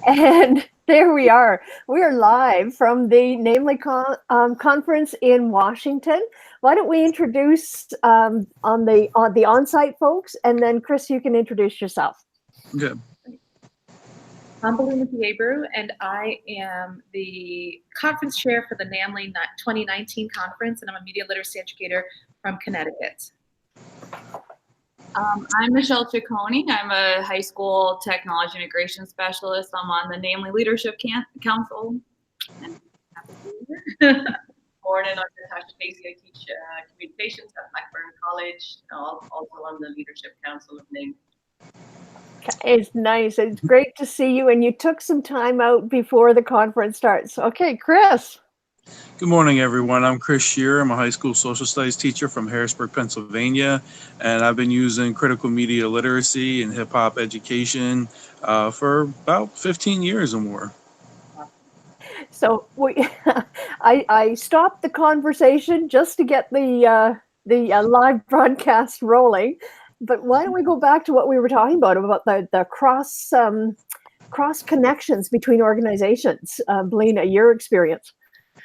And there we are. We are live from the conference in Washington. Why don't we introduce on the on-site folks, and then Chris, you can introduce yourself. Good. I'm Belina Piebru, and I am the conference chair for the NAMLY 2019 conference, and I'm a media literacy educator from Connecticut. I'm Michelle Ciccone. I'm a high school technology integration specialist. I'm on the NAMLY Leadership Council. Born in Natasha Casey, I teach communications at Blackburn College, also on the Leadership Council of NAMLY. It's nice. It's great to see you. And you took some time out before the conference starts. Okay, Chris. Good morning, everyone. I'm Chris Shearer. I'm a high school social studies teacher from Harrisburg, Pennsylvania, and I've been using critical media literacy and hip hop education for about 15 years or more. So I stopped the conversation just to get the live broadcast rolling. But why don't we go back to what we were talking about the cross connections between organizations? Belina, your experience.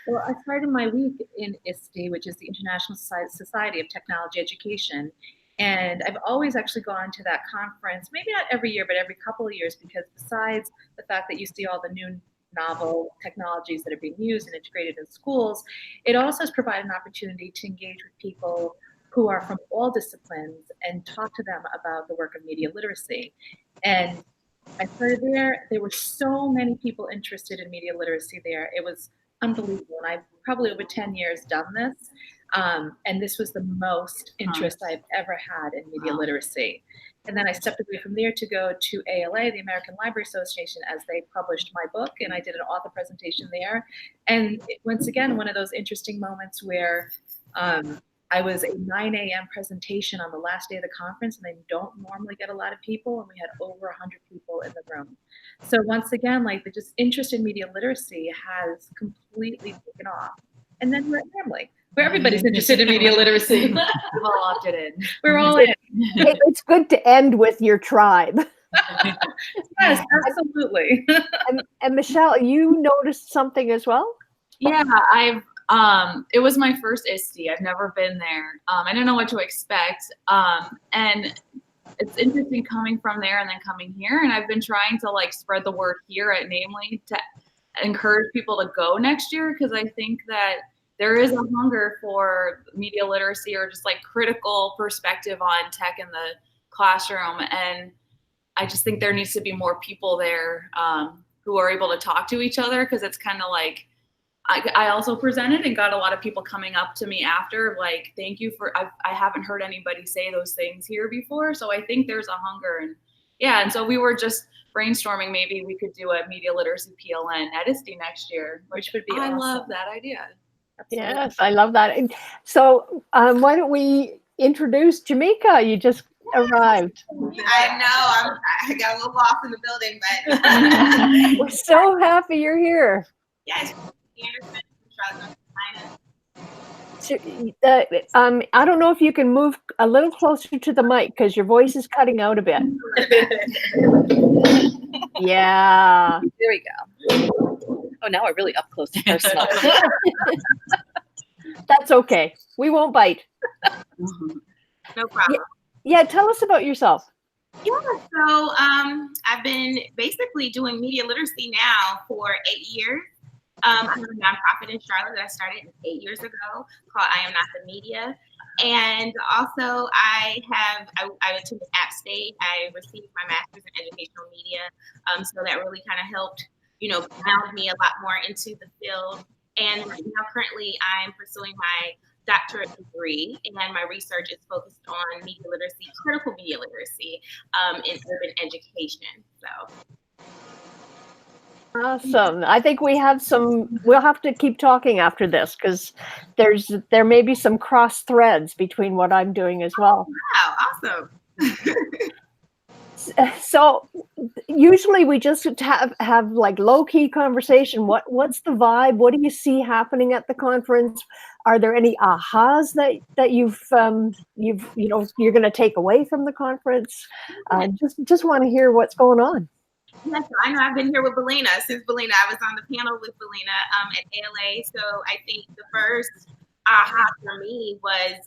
Well, I started my week in ISTE, which is the International Society of Technology Education. And I've always actually gone to that conference, maybe not every year, but every couple of years, because besides the fact that you see all the new novel technologies that are being used and integrated in schools, it also has provided an opportunity to engage with people who are from all disciplines and talk to them about the work of media literacy. And I started there. There were so many people interested in media literacy there. It was unbelievable. And I've probably over 10 years done this. And this was the most interest I've ever had in media literacy. And then I stepped away from there to go to ALA, the American Library Association, as they published my book. And I did an author presentation there. And once again, one of those interesting moments where I was a 9 a.m. presentation on the last day of the conference, and they don't normally get a lot of people, and we had over 100 people in the room. So once again, like the just interest in media literacy has completely taken off. And then we're at NAMLY, where everybody's interested in media literacy. We've all opted in. We're all in. It's good to end with your tribe. Yes, absolutely. And Michelle, you noticed something as well? Yeah, it was my first ISTE. I've never been there. I didn't know what to expect. And it's interesting coming from there and then coming here. And I've been trying to like spread the word here at NAMLY to encourage people to go next year, because I think that there is a hunger for media literacy or just like critical perspective on tech in the classroom. And I just think there needs to be more people there who are able to talk to each other, because it's kind of like, I also presented and got a lot of people coming up to me after, like, thank you for, I haven't heard anybody say those things here before. So I think there's a hunger. And yeah, and so we were just brainstorming, maybe we could do a media literacy PLN at ISTE next year, which would be awesome. I love that idea. Absolutely. Yes, I love that. And so why don't we introduce Jamaica? You just arrived. I know, I got a little lost in the building, but we're so happy you're here. Yes. Anderson from Charlotte, North Carolina. I don't know if you can move a little closer to the mic, because your voice is cutting out a bit. Yeah. There we go. Oh, now we're really up close and personal. That's okay. We won't bite. No problem. Yeah, tell us about yourself. Yeah, so I've been basically doing media literacy now for 8 years. I have a nonprofit in Charlotte that I started 8 years ago called I Am Not the Media. And also I attended App State. I received my master's in educational media. So that really kind of helped, ground me a lot more into the field. And now currently I'm pursuing my doctorate degree, and my research is focused on media literacy, critical media literacy in urban education. So. Awesome. I think we'll have to keep talking after this, because there may be some cross threads between what I'm doing as well. Wow, awesome. So usually we just have like low-key conversation. What's the vibe? What do you see happening at the conference? Are there any ahas that you're going to take away from the conference? Just want to hear what's going on. Yes, I know. I've been here with Belina since Belina. I was on the panel with Belina at ALA. So I think the first aha for me was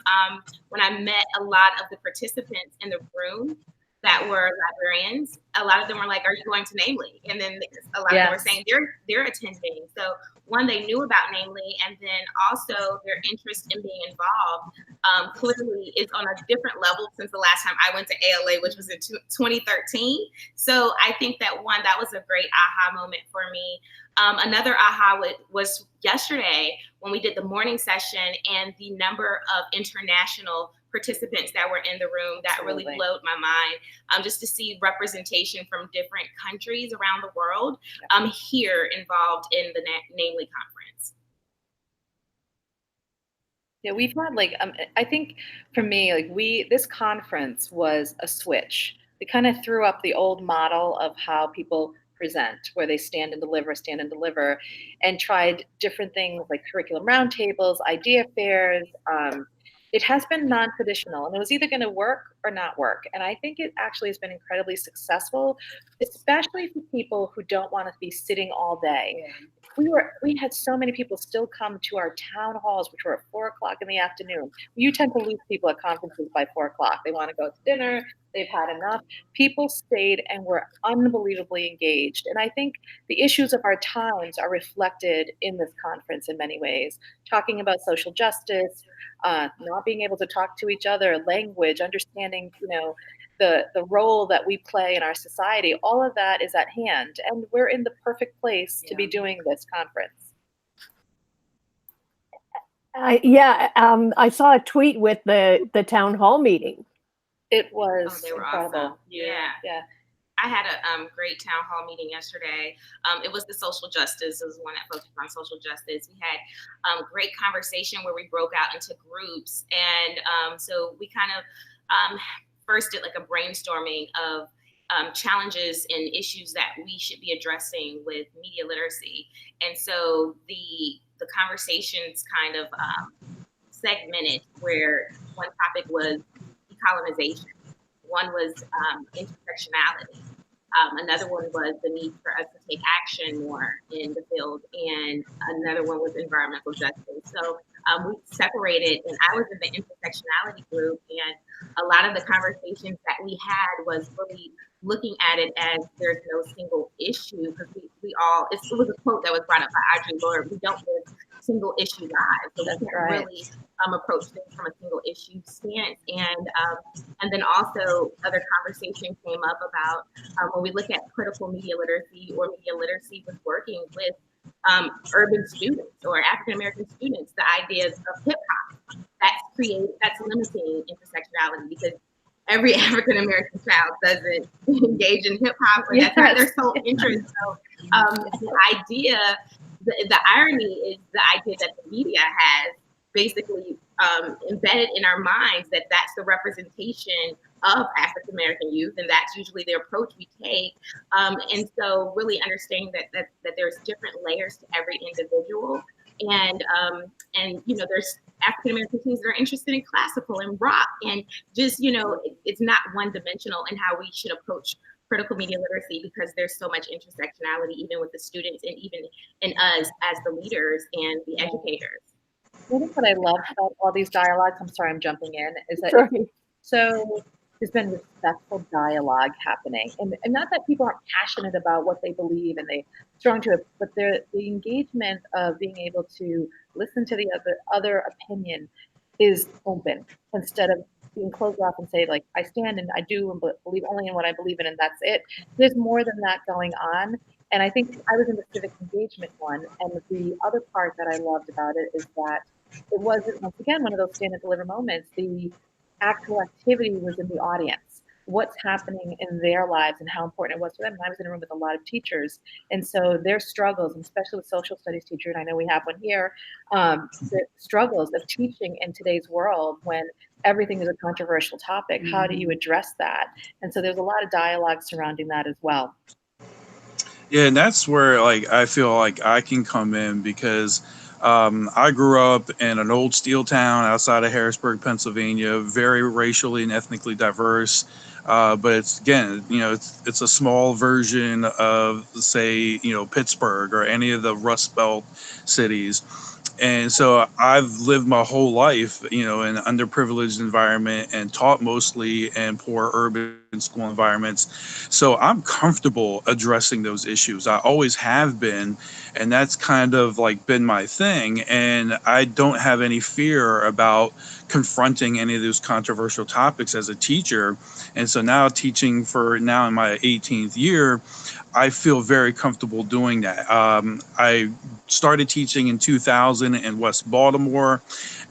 when I met a lot of the participants in the room that were librarians. A lot of them were like, "Are you going to Namely?" And then a lot of them were saying they're attending. So one, they knew about Namely, and then also their interest in being involved clearly is on a different level since the last time I went to ALA, which was in 2013. So I think that was a great aha moment for me. Another aha was yesterday when we did the morning session and the number of international participants that were in the room. That really blowed my mind. Just to see representation from different countries around the world here involved in the Namely conference. Yeah, we've had I think for me, this conference was a switch. We kind of threw up the old model of how people present, where they stand and deliver, and tried different things like curriculum roundtables, idea fairs. It has been non-traditional, and it was either going to work or not work. And I think it actually has been incredibly successful, especially for people who don't want to be sitting all day. Yeah. We had so many people still come to our town halls, which were at 4:00 in the afternoon. You tend to lose people at conferences by 4:00. They want to go to dinner. They've had enough. People stayed and were unbelievably engaged. And I think the issues of our times are reflected in this conference in many ways, talking about social justice, not being able to talk to each other, language, understanding, the role that we play in our society. All of that is at hand, and we're in the perfect place to be doing this conference. I saw a tweet with the town hall meeting. It was they were incredible. Awesome. Yeah. I had a great town hall meeting yesterday. It was the social justice. It was one that focused on social justice. We had great conversation where we broke out into groups. And so we kind of first did like a brainstorming of challenges and issues that we should be addressing with media literacy. And so the conversations kind of segmented, where one topic was decolonization. One was intersectionality. Another one was the need for us to take action more in the field. And another one was environmental justice. So we separated, and I was in the intersectionality group. And a lot of the conversations that we had was really looking at it as there's no single issue, because it was a quote that was brought up by Audre Lorde: "We don't live single issue lives." So we can't really approach things from a single issue stance. And then also other conversation came up about when we look at critical media literacy or media literacy with working with urban students or African American students, the ideas of hip hop that's limiting intersectionality, because every African American child doesn't engage in hip hop, or that's not their sole interest. So the irony is the idea that the media has basically embedded in our minds that that's the representation of African American youth, and that's usually the approach we take. And so really understanding that there's different layers to every individual, and there's African American teens that are interested in classical and rock, and just it's not one dimensional in how we should approach critical media literacy, because there's so much intersectionality even with the students and even in us as the leaders and the educators. I think what I love about all these dialogues, I'm sorry I'm jumping in, is that so there's been respectful dialogue happening. And not that people aren't passionate about what they believe and they're strong to it, but the engagement of being able to listen to the other opinion is open, instead of being closed off and say, like, I stand and I do and believe only in what I believe in, and that's it. There's more than that going on. And I think I was in the civic engagement one, and the other part that I loved about it is that it wasn't, once again, one of those stand and deliver moments. The actual activity was in the audience, what's happening in their lives and how important it was to them. And I was in a room with a lot of teachers, and so their struggles, and especially with social studies teacher, and I know we have one here, the struggles of teaching in today's world when everything is a controversial topic. Mm-hmm. How do you address that? And so there's a lot of dialogue surrounding that as well. Yeah, and that's where I feel like I can come in, because I grew up in an old steel town outside of Harrisburg, Pennsylvania, very racially and ethnically diverse. but it's, again, it's a small version of, say, Pittsburgh or any of the Rust Belt cities. And so I've lived my whole life, in an underprivileged environment and taught mostly in poor urban school environments. So I'm comfortable addressing those issues. I always have been, and that's kind of like been my thing. And I don't have any fear about confronting any of those controversial topics as a teacher. And so now, teaching for now in my 18th year, I feel very comfortable doing that. I started teaching in 2000 in West Baltimore,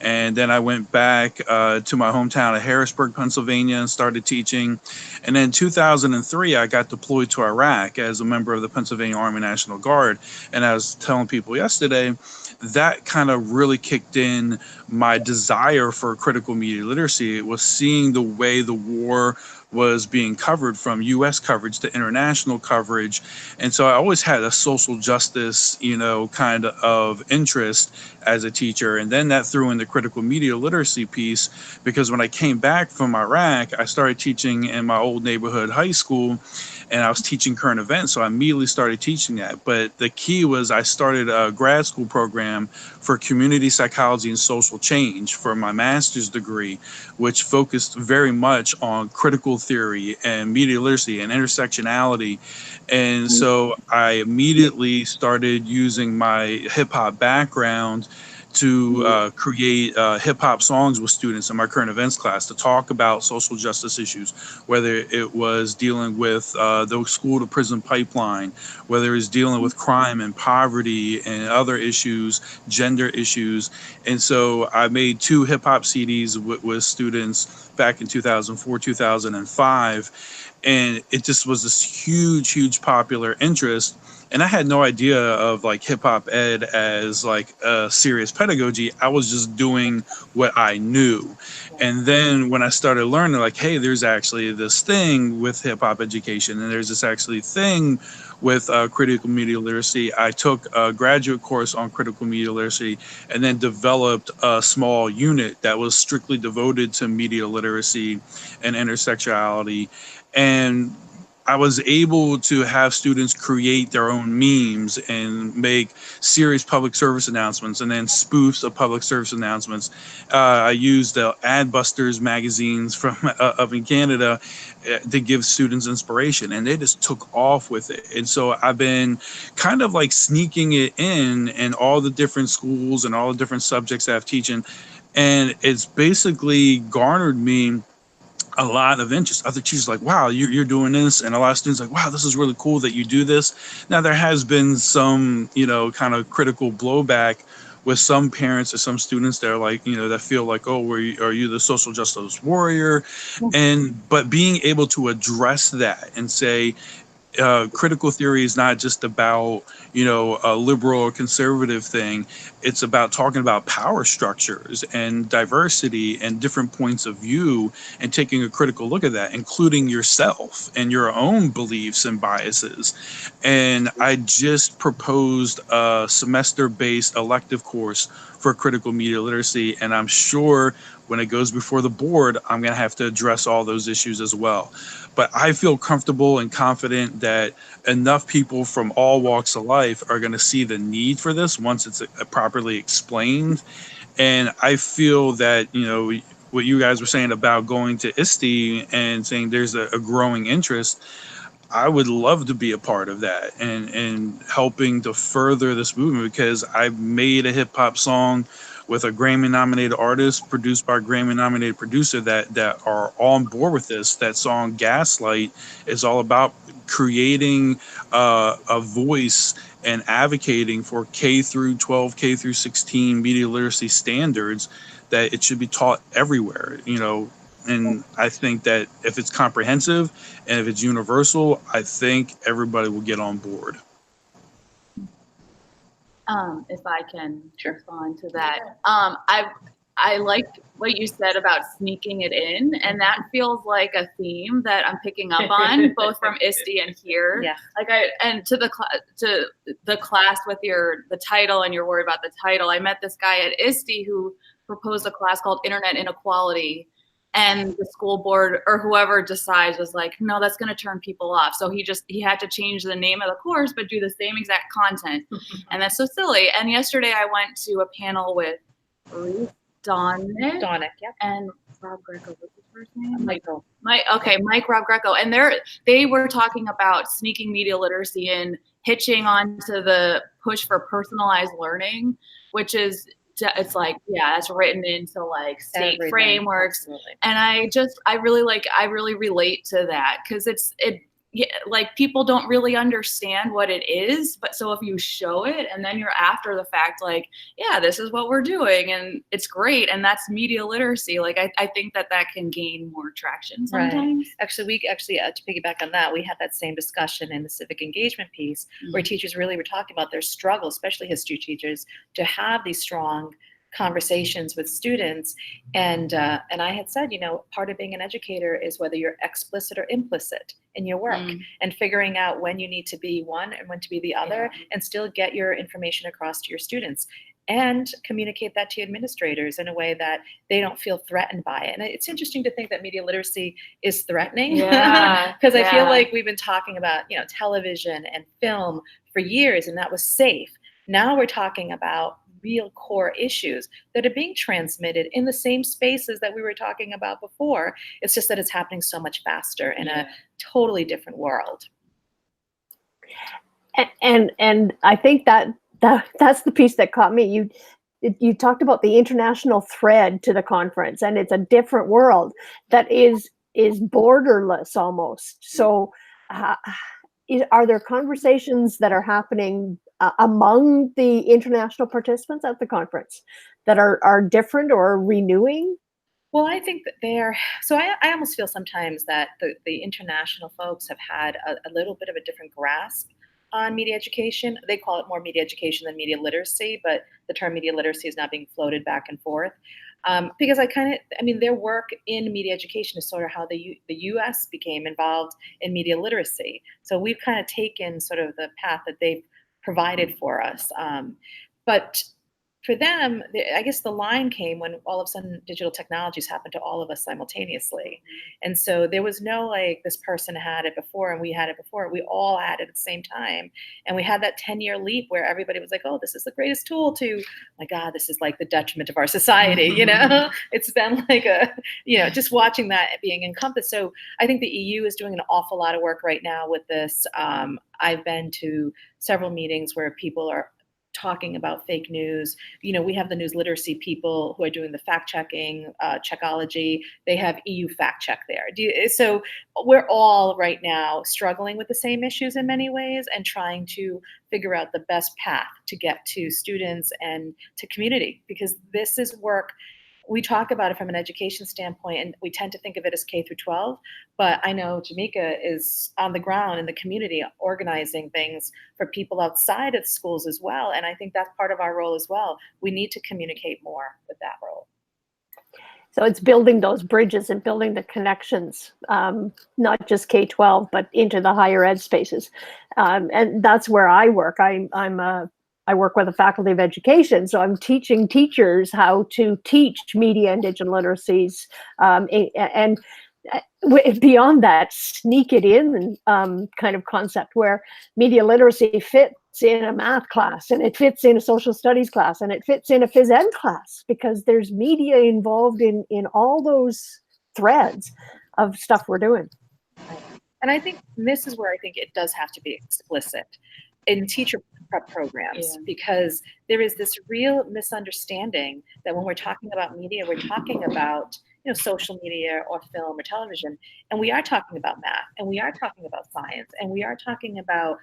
and then I went back to my hometown of Harrisburg, Pennsylvania, and started teaching. And then 2003, I got deployed to Iraq as a member of the Pennsylvania Army National Guard. And I was telling people yesterday, that kind of really kicked in my desire for critical media literacy. It was seeing the way the war was being covered, from U.S. coverage to international coverage. And so I always had a social justice, kind of interest as a teacher. And then that threw in the critical media literacy piece, because when I came back from Iraq, I started teaching in my old neighborhood high school, and I was teaching current events. So I immediately started teaching that. But the key was I started a grad school program for community psychology and social change for my master's degree, which focused very much on critical theory and media literacy and intersectionality. And so I immediately started using my hip hop background to create hip hop songs with students in my current events class to talk about social justice issues, whether it was dealing with the school to prison pipeline, whether it was dealing with crime and poverty and other issues, gender issues. And so I made 2 hip hop CDs with students back in 2004, 2005. And it just was this huge popular interest. And I had no idea of like hip hop ed as like a serious pedagogy. I was just doing what I knew. And then when I started learning, like, hey, there's actually this thing with hip hop education, and there's this actually thing with critical media literacy, I took a graduate course on critical media literacy, and then developed a small unit that was strictly devoted to media literacy and intersectionality. And I was able to have students create their own memes and make serious public service announcements, and then spoofs of public service announcements. I used the Adbusters magazines from up in Canada to give students inspiration, and they just took off with it. And so I've been kind of like sneaking it in all the different schools and all the different subjects that I've teaching. And it's basically garnered me a lot of interest. Other teachers like, wow, you're doing this. And a lot of students like, wow, this is really cool that you do this. Now, there has been some, kind of critical blowback with some parents or some students that are like, that feel like, oh, are you the social justice warrior? But being able to address that and say, critical theory is not just about, a liberal or conservative thing. It's about talking about power structures and diversity and different points of view, and taking a critical look at that, including yourself and your own beliefs and biases. And I just proposed a semester-based elective course for critical media literacy, and I'm sure when it goes before the board, I'm going to have to address all those issues as well. But I feel comfortable and confident that enough people from all walks of life are going to see the need for this once it's properly explained. And I feel that, what you guys were saying about going to ISTE and saying there's a growing interest, I would love to be a part of that and helping to further this movement, because I made a hip hop song with a Grammy nominated artist, produced by a Grammy nominated producer that are on board with this. That song Gaslight is all about creating a voice and advocating for K through 12, K through 16 media literacy standards, that it should be taught everywhere, and I think that if it's comprehensive and if it's universal, I think everybody will get on board. If I can respond to that. I like what you said about sneaking it in, and that feels like a theme that I'm picking up on both from ISTE and here. Yeah. And to the class with the title, and you're worried about the title. I met this guy at ISTE who proposed a class called Internet Inequality, and the school board or whoever decides was like, no, that's going to turn people off. So he had to change the name of the course, but do the same exact content. And that's so silly. And yesterday I went to a panel with Ruth Donick yep. and Rob Greco. What's his first name? Michael. Mike Rob Greco. And they were talking about sneaking media literacy and hitching onto the push for personalized learning, which is, it's like, yeah, it's written into like state Everything. frameworks. Absolutely. And I really relate to that, because like people don't really understand what it is, but so if you show it and then you're after the fact, like, yeah, this is what we're doing and it's great, and that's media literacy, like I think that can gain more traction sometimes. Right. Actually, to piggyback on that, we had that same discussion in the civic engagement piece, where teachers really were talking about their struggle, especially history teachers, to have these strong conversations with students. And I had said, part of being an educator is whether you're explicit or implicit in your work, and figuring out when you need to be one and when to be the other, and still get your information across to your students, and communicate that to administrators in a way that they don't feel threatened by it. And it's interesting to think that media literacy is threatening, because I feel like we've been talking about, television and film for years, and that was safe. Now we're talking about real core issues that are being transmitted in the same spaces that we were talking about before. It's just that it's happening so much faster in a totally different world. And I think that's the piece that caught me. You talked about the international thread to the conference, and it's a different world that is borderless almost. So are there conversations that are happening among the international participants at the conference that are different or renewing? Well, I think that I almost feel sometimes that the international folks have had a little bit of a different grasp on media education. They call it more media education than media literacy, but the term media literacy is now being floated back and forth. Because their work in media education is sort of how the U.S. became involved in media literacy. So we've kind of taken sort of the path that they've provided for us. But for them, I guess the line came when all of a sudden digital technologies happened to all of us simultaneously. And so there was no like, this person had it before and we had it before. We all had it at the same time. And we had that 10-year leap where everybody was like, oh, this is the greatest tool to, my God, this is like the detriment of our society, It's been like just watching that being encompassed. So I think the EU is doing an awful lot of work right now with this. I've been to several meetings where people are talking about fake news. We have the news literacy people who are doing the fact checking, Checkology. They have EU fact check there. So we're all right now struggling with the same issues in many ways and trying to figure out the best path to get to students and to community, because this is work. We talk about it from an education standpoint, and we tend to think of it as K through 12. But I know Jamaica is on the ground in the community organizing things for people outside of schools as well. And I think that's part of our role as well. We need to communicate more with that role. So it's building those bridges and building the connections, not just K-12, but into the higher ed spaces. And that's where I work. I work with the Faculty of Education, so I'm teaching teachers how to teach media and digital literacies, and beyond that, sneak it in kind of concept where media literacy fits in a math class, and it fits in a social studies class, and it fits in a phys ed class, because there's media involved in all those threads of stuff we're doing. And I think this is where I think it does have to be explicit in teacher prep programs, because there is this real misunderstanding that when we're talking about media, we're talking about social media or film or television, and we are talking about math, and we are talking about science, and we are talking about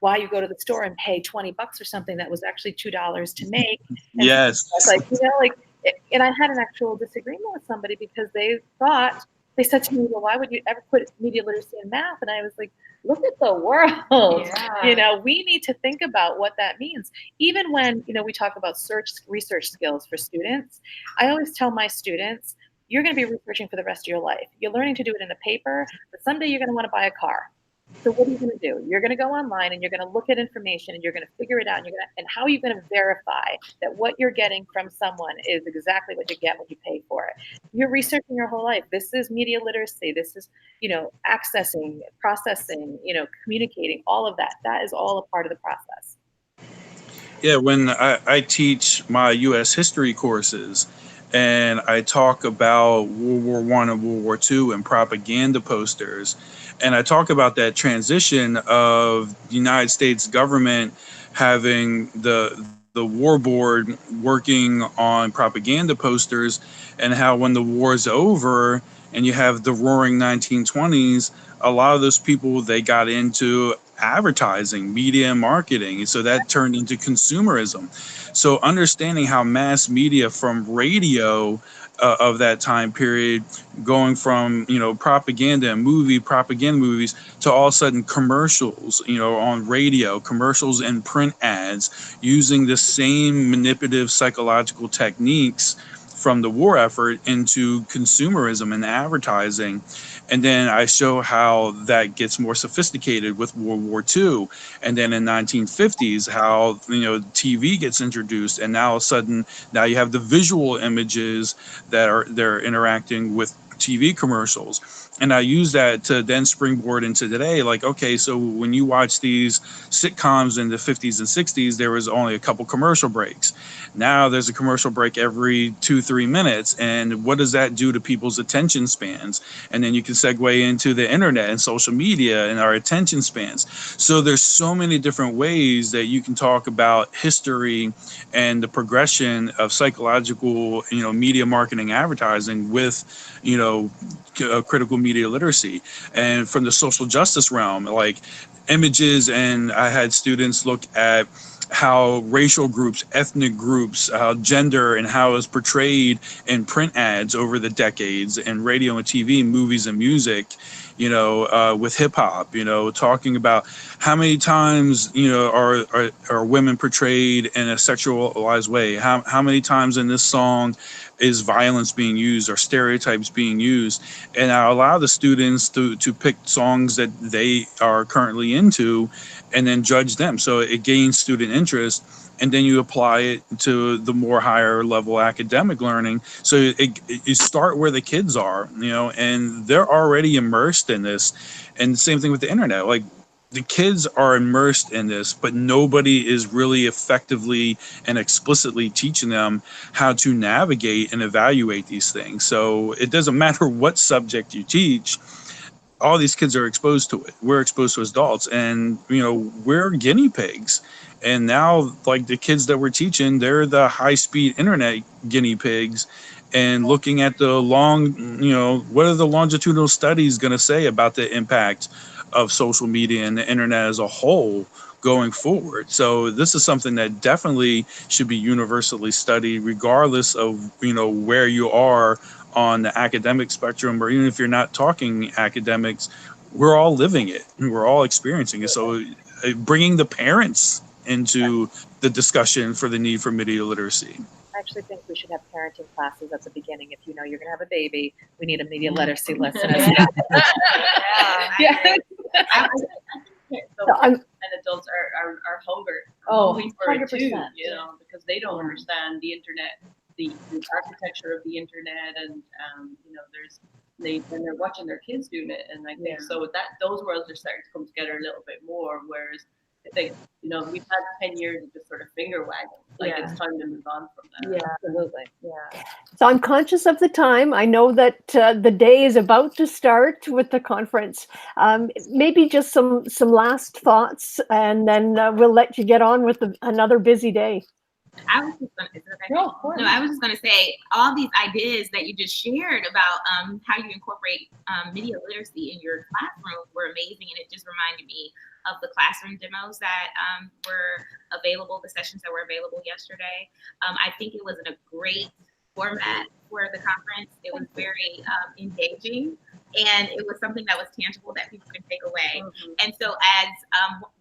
why you go to the store and pay $20 for something that was actually $2 to make. And yes, and I had an actual disagreement with somebody because they said to me, well, why would you ever put media literacy in math? And I was like, look at the world. We need to think about what that means. Even when, we talk about research skills for students, I always tell my students, you're going to be researching for the rest of your life. You're learning to do it in a paper, but someday you're going to want to buy a car. So what are you going to do? You're going to go online and you're going to look at information and you're going to figure it out. And how are you going to verify that what you're getting from someone is exactly what you get when you pay for it? You're researching your whole life. This is media literacy. This is, accessing, processing, communicating, all of that. That is all a part of the process. Yeah, when I teach my U.S. history courses, and I talk about World War One and World War Two and propaganda posters, and I talk about that transition of the United States government having the war board working on propaganda posters, and how when the war's over and you have the roaring 1920s, a lot of those people, they got into advertising, media and marketing, and so that turned into consumerism. So understanding how mass media from radio of that time period, going from propaganda and propaganda movies, to all of a sudden commercials, on radio, commercials and print ads, using the same manipulative psychological techniques from the war effort into consumerism and advertising. And then I show how that gets more sophisticated with World War II. And then in 1950s, how TV gets introduced, and now all of a sudden now you have the visual images that they're interacting with TV commercials. And I use that to then springboard into today. Like, okay, so when you watch these sitcoms in the 50s and 60s, there was only a couple commercial breaks. Now there's a commercial break every 2-3 minutes. And what does that do to people's attention spans? And then you can segue into the internet and social media and our attention spans. So there's so many different ways that you can talk about history and the progression of psychological, media marketing advertising with, critical media literacy. And from the social justice realm, like images, and I had students look at how racial groups, ethnic groups, gender, and how it's portrayed in print ads over the decades, and radio and TV, movies and music, with hip hop, talking about how many times, are women portrayed in a sexualized way? How many times in this song is violence being used or stereotypes being used? And I allow the students to pick songs that they are currently into and then judge them. So it gains student interest, and then you apply it to the more higher level academic learning. So you start where the kids are, and they're already immersed in this. And the same thing with the internet. Like, the kids are immersed in this, but nobody is really effectively and explicitly teaching them how to navigate and evaluate these things. So it doesn't matter what subject you teach, all these kids are exposed to it. We're exposed to as adults, and we're guinea pigs. And now, like, the kids that we're teaching, they're the high-speed internet guinea pigs, and looking at the what are the longitudinal studies going to say about the impact of social media and the internet as a whole going forward. So this is something that definitely should be universally studied, regardless of where you are on the academic spectrum, or even if you're not talking academics. We're all living it, we're all experiencing it. So bringing the parents into the discussion for the need for media literacy. I actually think we should have parenting classes at the beginning. If you're going to have a baby, we need a media literacy lesson. Yeah. And adults are hungry for it too, because they don't understand the internet, the architecture of the internet, and when they're watching their kids doing it, and I think so that those worlds are starting to come together a little bit more. Whereas I think we've had 10 years of just sort of finger wagging. Like, it's time to move on from that. Yeah, absolutely. Yeah. So I'm conscious of the time. I know that the day is about to start with the conference. Maybe just some last thoughts, and then we'll let you get on with another busy day. I was just going to say, all these ideas that you just shared about how you incorporate media literacy in your classroom were amazing, and it just reminded me of the classroom demos that were available, the sessions that were available yesterday. I think it was in a great format for the conference. It was very engaging, and it was something that was tangible that people can take away. Mm-hmm. And so as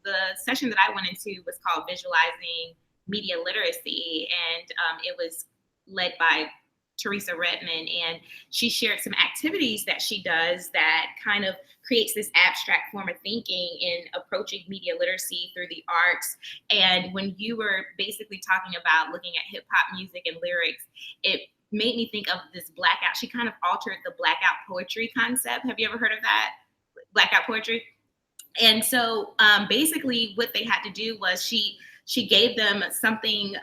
the session that I went into was called Visualizing Media Literacy, and it was led by Teresa Redmond, and she shared some activities that she does that kind of creates this abstract form of thinking in approaching media literacy through the arts. And when you were basically talking about looking at hip hop music and lyrics, it made me think of this blackout. She kind of altered the blackout poetry concept. Have you ever heard of that? Blackout poetry? And so basically what they had to do was she gave them something,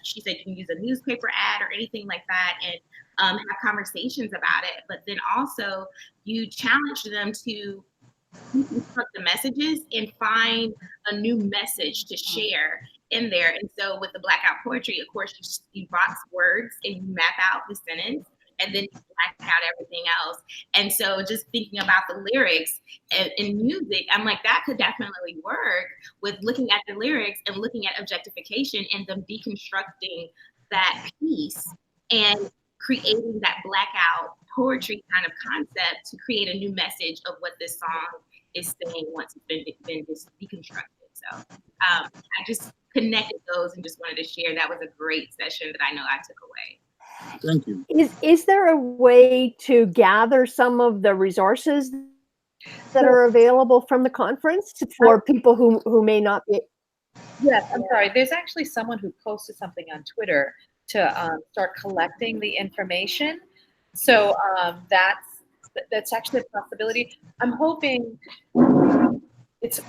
she said you can use a newspaper ad or anything like that, and have conversations about it. But then also you challenged them to deconstruct the messages and find a new message to share in there. And so with the blackout poetry, of course, you box words and you map out the sentence, and then you black out everything else. And so just thinking about the lyrics in music, I'm like, that could definitely work with looking at the lyrics and looking at objectification and them deconstructing that piece and creating that blackout poetry kind of concept to create a new message of what this song is saying once it's been deconstructed. So I just connected those and just wanted to share. That was a great session that I know I took away. Thank you. Is there a way to gather some of the resources that are available from the conference for people who may not be? Yes, I'm sorry. There's actually someone who posted something on Twitter to start collecting the information. So that's actually a possibility. I'm hoping when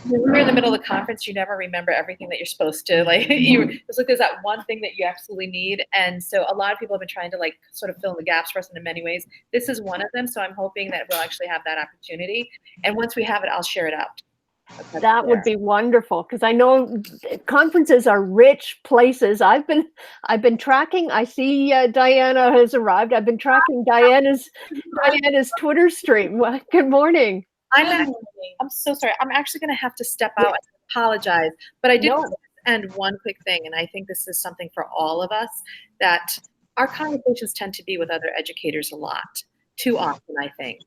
you're in the middle of the conference, you never remember everything that you're supposed to. Like it's like there's that one thing that you absolutely need, and so a lot of people have been trying to like sort of fill in the gaps for us in many ways. This is one of them, so I'm hoping that we'll actually have that opportunity. And once we have it, I'll share it out. That would be wonderful, because I know conferences are rich places. I've been tracking. I see Diana has arrived. I've been tracking Diana's Twitter stream. Well, good morning. I'm so sorry. I'm actually going to have to step out. I apologize, but I did end one quick thing, and I think this is something for all of us, that our conversations tend to be with other educators a lot, too often, I think.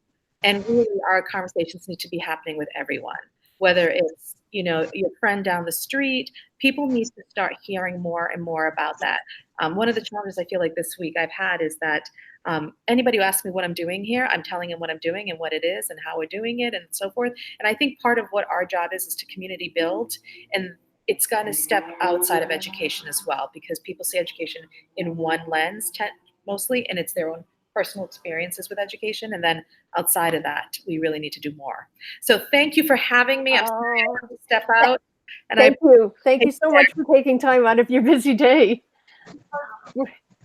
And really, our conversations need to be happening with everyone, whether it's, you know, your friend down the street. People need to start hearing more and more about that. One of the challenges I feel like this week I've had is that anybody who asks me what I'm doing here, I'm telling them what I'm doing and what it is and how we're doing it and so forth. And I think part of what our job is to community build, and it's got to step outside of education as well, because people see education in one lens mostly, and it's their own personal experiences with education. And then outside of that, we really need to do more. So thank you for having me. I'm sorry I have to step out. And Thank you so much for taking time out of your busy day.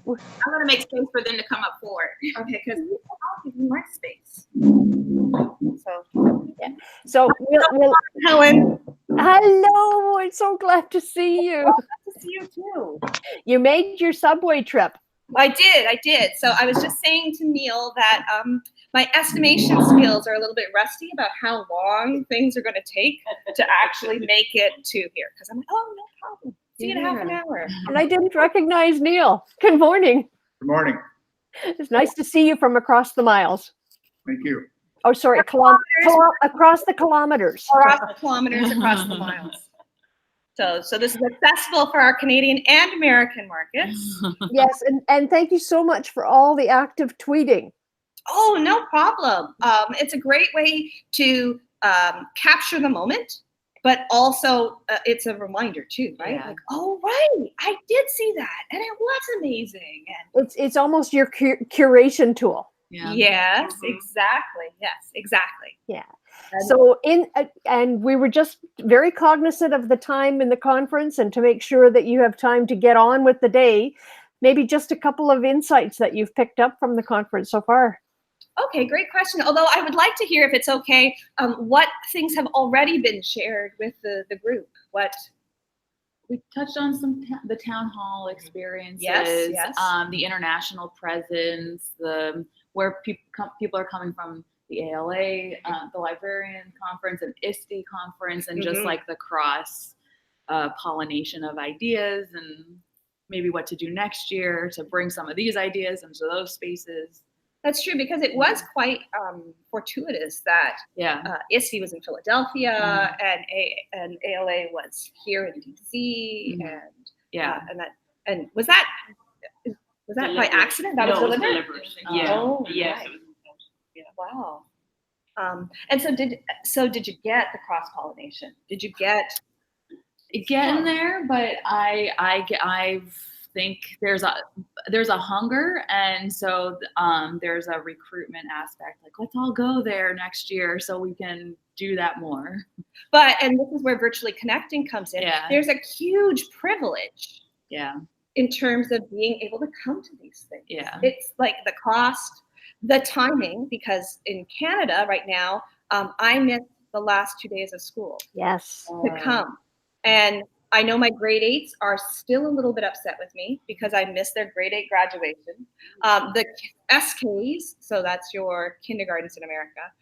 I'm going to make space for them to come up forward. Okay, because I'll give you my space. So we'll Helen. Hello, I'm so glad to see you. Glad to see you too. You made your subway trip. I did. So I was just saying to Neil that my estimation skills are a little bit rusty about how long things are going to take to actually make it to here. Because I'm like, oh, no problem. See you in half an hour. And I didn't recognize Neil. Good morning. Good morning. It's nice to see you from across the miles. Thank you. Oh, sorry, across the kilometers. Across the kilometers, across the miles. So this is accessible for our Canadian and American markets. Yes, and thank you so much for all the active tweeting. Oh, no problem. It's a great way to capture the moment, but also it's a reminder too, right? Yeah. Like, oh, right, I did see that, and it was amazing. And It's almost your curation tool. Yeah. yes, exactly. Yes, exactly. Yeah. So and we were just very cognizant of the time in the conference, and to make sure that you have time to get on with the day, maybe just a couple of insights that you've picked up from the conference so far. Okay, great question. Although I would like to hear, if it's okay, what things have already been shared with the group. What We touched on the town hall experiences, Yes. The international presence, where people are coming from, the ALA, the librarian conference, and ISTE conference, and just like the cross pollination of ideas, and maybe what to do next year to bring some of these ideas into those spaces. That's true, because it was quite fortuitous that ISTE was in Philadelphia and ALA was here in DC, and was Was that by accident? That No, was it was deliberate? deliberate. Yeah. Oh, Yes, right. it was intentional. Yeah. Wow. And so did you get the cross pollination? Did you get Getting there, but I think there's a hunger, and so there's a recruitment aspect. Like, let's all go there next year so we can do that more. and this is where virtually connecting comes in. Yeah. There's a huge privilege Yeah. in terms of being able to come to these things. Yeah. It's like the cost, the timing, because in Canada right now, I missed the last 2 days of school Yes. to come. And I know my grade 8s are still a little bit upset with me because I missed their grade 8 graduation. The SKs, so that's your kindergartens in America,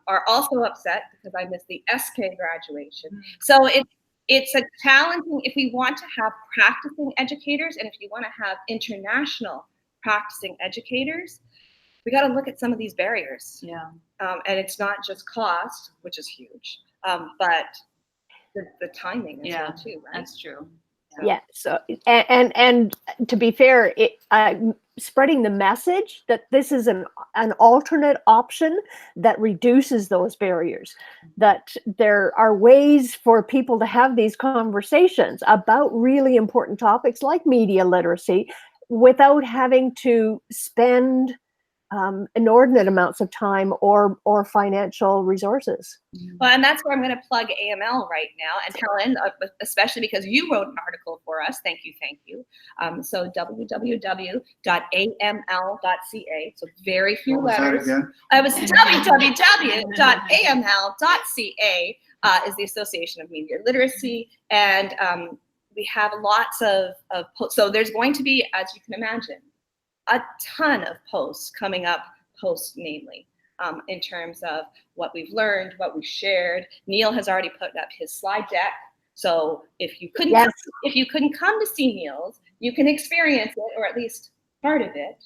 are also upset because I missed the SK graduation. So it's a challenging, if we want to have practicing educators and if you want to have international practicing educators, we got to look at some of these barriers. Yeah. And it's not just cost, which is huge, but the timing as well too, right? That's true. Yeah. So and to be fair, spreading the message that this is an alternate option that reduces those barriers, that there are ways for people to have these conversations about really important topics like media literacy without having to spend inordinate amounts of time or financial resources. Well, and that's where I'm going to plug AML right now. And Helen, especially because you wrote an article for us. Thank you. So www.aml.ca. So very few letters. It was www.aml.ca is the Association of Media Literacy. And we have lots of posts. So there's going to be, as you can imagine, a ton of posts coming up namely, in terms of what we've learned, what we've shared. Neil has already put up his slide deck. So if you couldn't come to see Neil's, you can experience it, or at least part of it,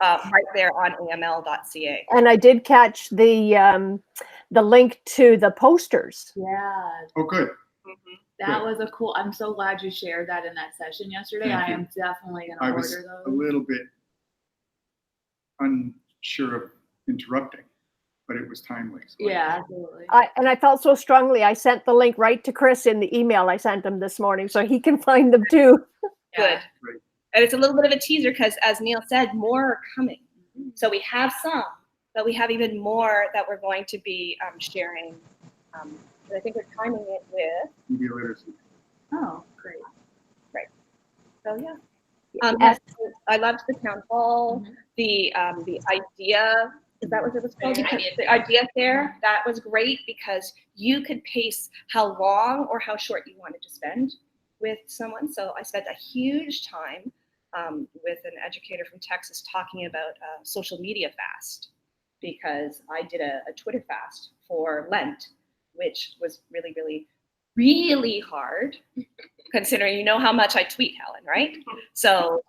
right there on aml.ca. And I did catch the link to the posters. Yeah. Oh, good. Mm-hmm. That was a cool. I'm so glad you shared that in that session yesterday. Thank I you. am definitely going to I order was those. a little bit unsure of interrupting, but it was timely. So Yeah, absolutely. I felt so strongly. I sent the link right to Chris in the email I sent him this morning, so he can find them too. Good. Great. And it's a little bit of a teaser because, as Neil said, more are coming. So we have some, but we have even more that we're going to be sharing. And I think we're timing it with Media literacy. Oh, great. Right. So yeah. Yes. I loved the town hall. The idea. Is that what it was called? The idea fair. That was great because you could pace how long or how short you wanted to spend with someone. So I spent a huge time with an educator from Texas talking about social media fast, because I did a Twitter fast for Lent, which was really, really, really hard, considering you know how much I tweet, Helen, right? So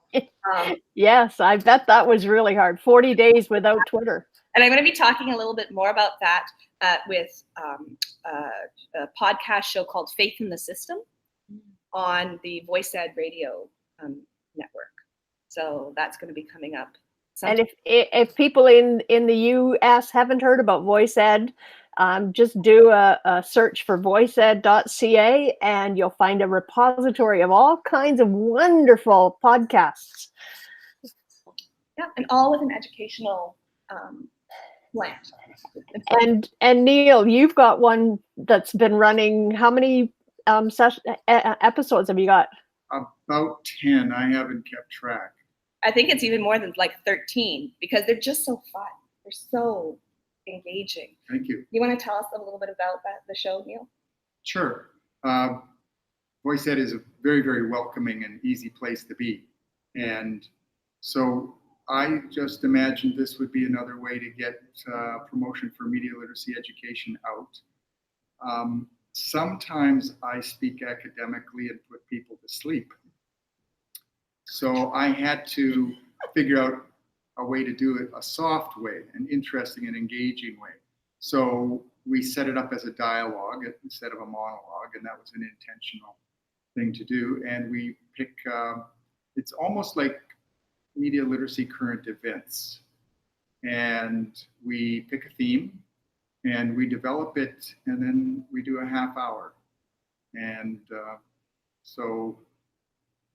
Yes, I bet that was really hard. 40 days without Twitter. and I'm going to be talking a little bit more about that with a podcast show called Faith in the System on the Voice Ed Radio network. So that's going to be coming up. And if people in the US haven't heard about Voice Ed, just do a search for voiceed.ca and you'll find a repository of all kinds of wonderful podcasts. Yeah, and all with an educational slant. And Neil, you've got one that's been running. How many episodes have you got? About 10. I haven't kept track. I think it's even more than like 13 because they're just so fun. They're so engaging. Thank you. You want to tell us a little bit about the show, Neil? Sure. Voice Ed is a very, very welcoming and easy place to be. And so I just imagined this would be another way to get promotion for media literacy education out. Sometimes I speak academically and put people to sleep. So I had to figure out a way to do it a soft way, an interesting and engaging way. So we set it up as a dialogue instead of a monologue, and that was an intentional thing to do. And we pick, it's almost like media literacy current events. And we pick a theme and we develop it, and then we do a half hour. And so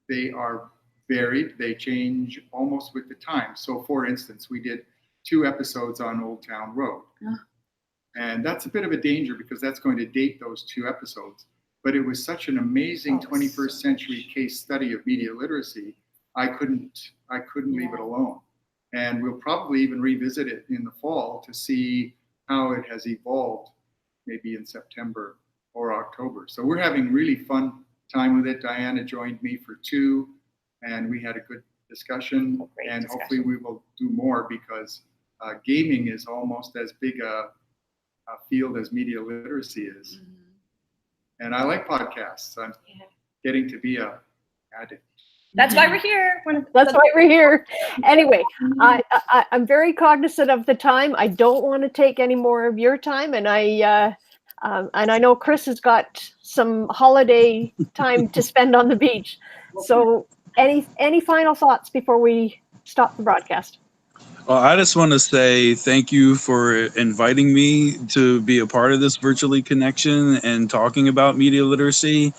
they are varied, they change almost with the time. So for instance, we did 2 episodes on Old Town Road. And that's a bit of a danger because that's going to date those 2 episodes. But it was such an amazing 21st century case study of media literacy, I couldn't leave it alone. And we'll probably even revisit it in the fall to see how it has evolved, maybe in September or October. So we're having really fun time with it. Diana joined me for 2, and we had a good discussion. Hopefully we will do more because gaming is almost as big a field as media literacy is. And I like podcasts. I'm getting to be a addict. That's why we're here. That's why we're here. Anyway, I'm very cognizant of the time. I don't want to take any more of your time, and I know Chris has got some holiday time to spend on the beach. So, any final thoughts before we stop the broadcast? Well, I just want to say thank you for inviting me to be a part of this virtually connection and talking about media literacy.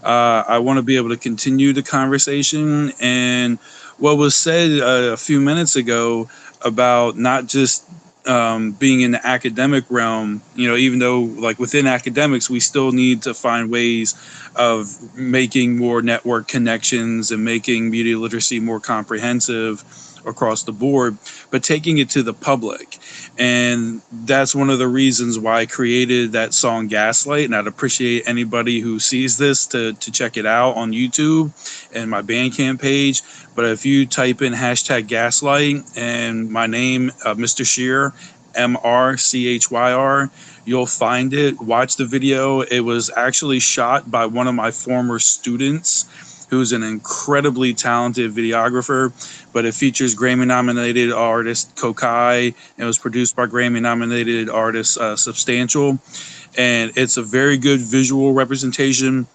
I want to be able to continue the conversation. And what was said a few minutes ago about not just being in the academic realm, even though like within academics, we still need to find ways of making more network connections and making media literacy more comprehensive across the board, but taking it to the public. And that's one of the reasons why I created that song Gaslight. And I'd appreciate anybody who sees this to check it out on YouTube and my Bandcamp page. But if you type in #Gaslight and my name, Mr. Shear, MRCHYR, you'll find it. Watch the video. It was actually shot by one of my former students, who's an incredibly talented videographer, but it features Grammy-nominated artist Kokai, and it was produced by Grammy-nominated artist Substantial, and it's a very good visual representation.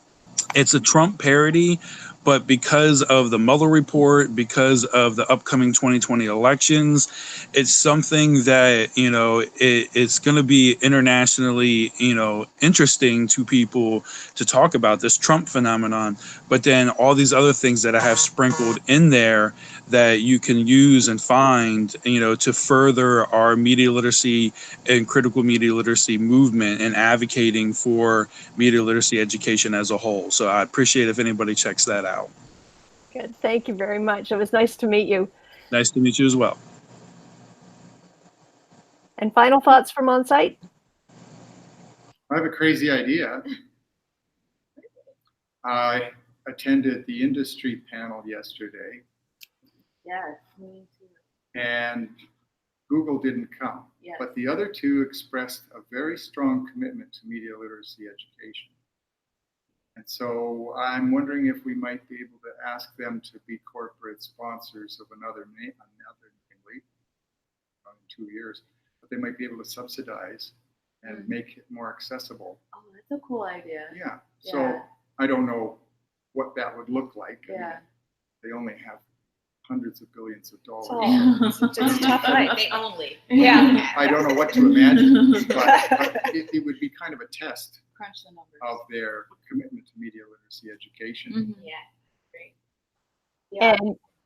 It's a Trump parody, but because of the Mueller report, because of the upcoming 2020 elections, it's something that, it's going to be internationally, interesting to people to talk about this Trump phenomenon. But then all these other things that I have sprinkled in there that you can use and find, to further our media literacy and critical media literacy movement and advocating for media literacy education as a whole. So I appreciate if anybody checks that out. Good. Thank you very much. It was nice to meet you. Nice to meet you as well. And final thoughts from on site? I have a crazy idea. I attended the industry panel yesterday. Yes, me too. And Google didn't come. Yes. But the other 2 expressed a very strong commitment to media literacy education. And so I'm wondering if we might be able to ask them to be corporate sponsors of another name in 2 years, but they might be able to subsidize and make it more accessible. Oh, that's a cool idea. Yeah. So I don't know what that would look like. I mean, they only have hundreds of billions of dollars. It's a tough night. They only. Yeah. I don't know what to imagine, but it would be kind of a test Crunch the numbers. of their commitment to media literacy education. Yeah. Great. Yeah.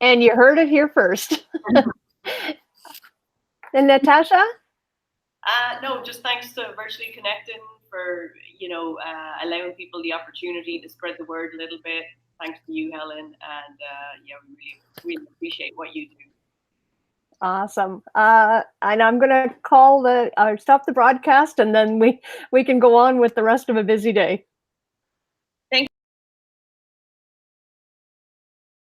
And you heard it here first. And Natasha? No, just thanks to Virtually Connecting for, allowing people the opportunity to spread the word a little bit. Thanks to you, Helen. And we really appreciate what you do. Awesome. And I'm going to call stop the broadcast, and then we can go on with the rest of a busy day.